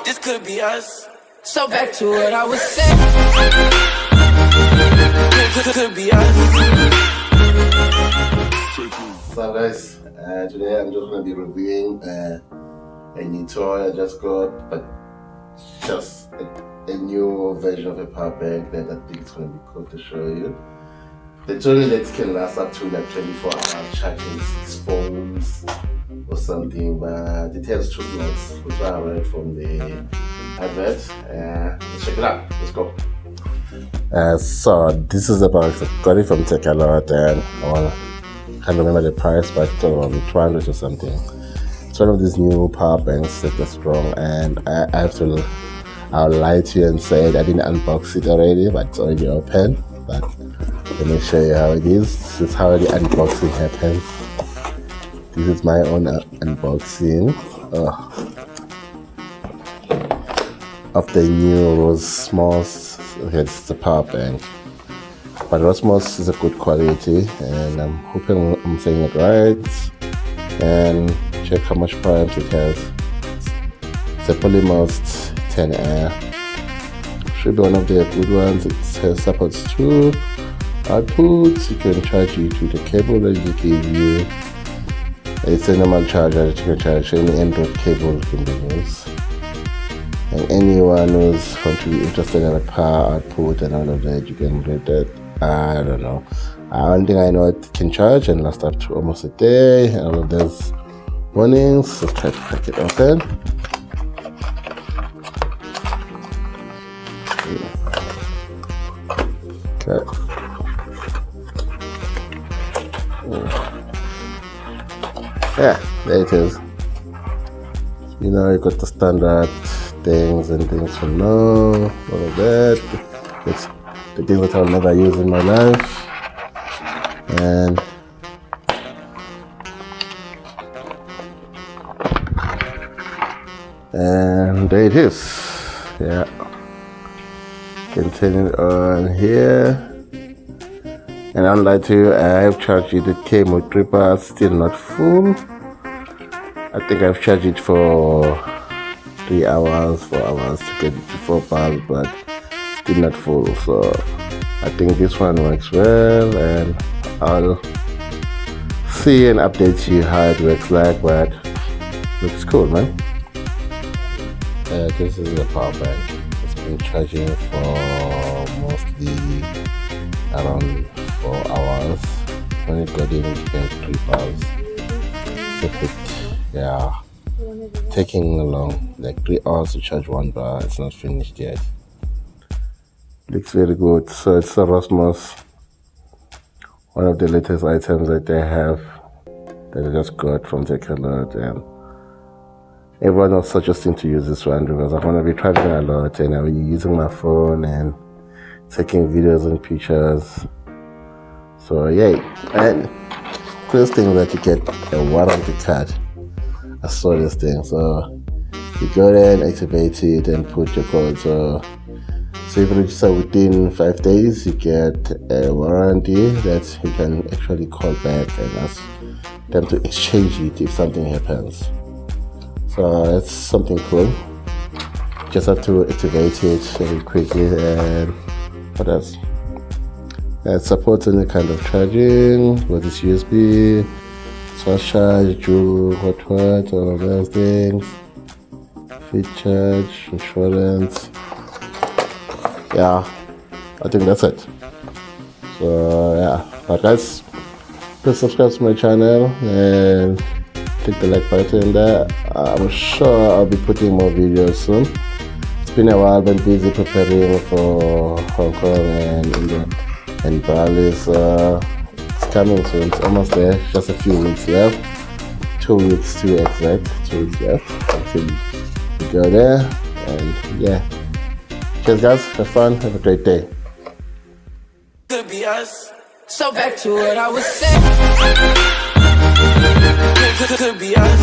this could be us. So back to what I was saying. Could be us. What's up, guys? Today I'm just gonna be reviewing a new toy I just got, but just a new version of a power bank that I think is gonna be cool to show you. The toy that can last up to like 24 hours charging 6 phones or something, but it has 2 slots, which I read from the advert. Let's check it out. Let's go. So this is the box. I got it from Take A Lot, and I can't remember the price, but it's around 200 or something. It's one of these new power banks that are strong, and I'll lie to you and say that I didn't unbox it already, but it's already open. But let me show you how it is. This is how the unboxing happens. This is my own unboxing of the new ROMOSS. It's the power bank, but ROMOSS is a good quality, and I'm hoping I'm saying it right. And check how much power amps it has. It's a polymos 10 should be one of the good ones. It supports 2 outputs. You can charge it with a cable that they give you. It's a normal charger that you can charge. Any Android cable can be used. And anyone who's going to be interested in a power output and all of that, you can read that. I don't know. One thing I know, it can charge and last up to almost a day. And all of those warnings. Let's try to crack it open. Okay. Yeah, there it is. You know, you got the standard things and things for now, all of that. It's the things that I'll never use in my life. And there it is. Yeah. Can turn it on here. And I'll lie to you, I've charged it. It came with 3 bars, still not full. I think I've charged it for 3 hours, 4 hours to get it to 4 bars, but still not full. So I think this one works well, and I'll see and update you how it works like, but looks cool, man. This is the power bank. It's been charging for mostly around 4 hours. When it got in, it got 3 bars. Yeah, taking long, like 3 hours to charge 1 bar. It's not finished yet. Looks very good. So it's a ROMOSS, one of the latest items that they have that I just got from Take A Lot, and everyone was suggesting to use this one because I'm gonna be traveling a lot and I'll be using my phone and taking videos and pictures. So yay! And first thing that you get a warranty card. I saw this thing, so you go there and activate it and put your code. So if you register within 5 days, you get a warranty that you can actually call back and ask them to exchange it if something happens. So that's something cool. Just have to activate it very quickly. And what else? It supports any kind of charging with this USB. Fast charge, dual, what, all of those things. Fit charge, insurance. Yeah, I think that's it. So yeah, but guys, please subscribe to my channel and click the like button there. I'm sure I'll be putting more videos soon. It's been a while. I've been busy preparing for Hong Kong and India and Bali. So it's coming soon. It's almost there. Just a few weeks left. 2 weeks to be exact. 2 weeks left until we go there. And yeah. Cheers, guys. Have fun. Have a great day. Could be us. So back to what I was saying. Could be us.